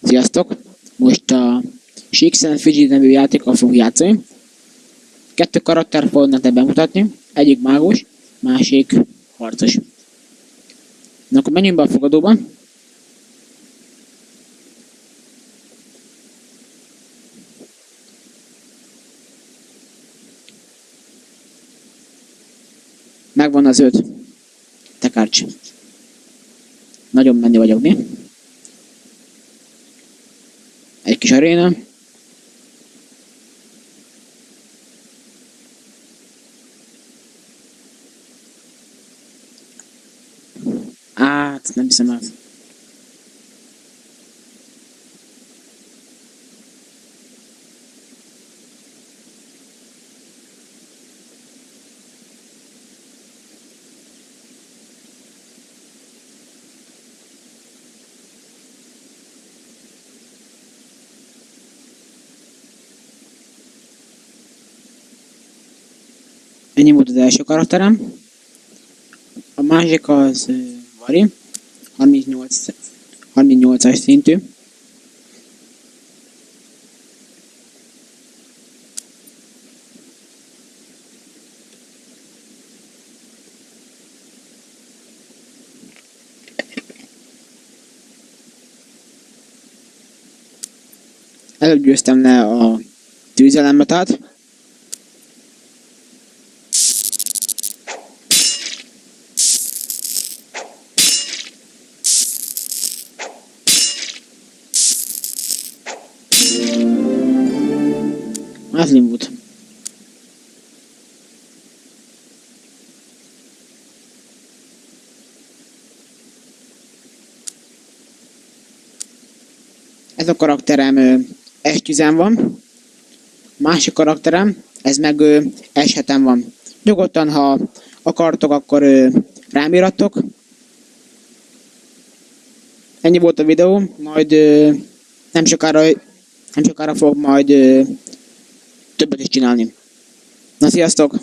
Sziasztok! Most a Shakespeare Fiji nevű játékkal fogunk játszani. 2 karakter fognak nektek bemutatni. Egyik mágus, másik harcos. Na akkor menjünk be a fogadóba. Megvan az 5 tekercs. Nagyon menni vagyok, mi? Egy kis aréna. Nem hiszem el. Ennyi volt az első karakterem. A másik az Vari. 38-as szintű. Előbb győztem le a tűzelemetát. Az Limwood. Ez a karakterem S10-en van. Másik karakterem, ez meg S7-en van. Nyugodtan, ha akartok, akkor rám irattok. Ennyi volt a videó, majd nem sokára fogok majd többet is csinálni. Na, sziasztok!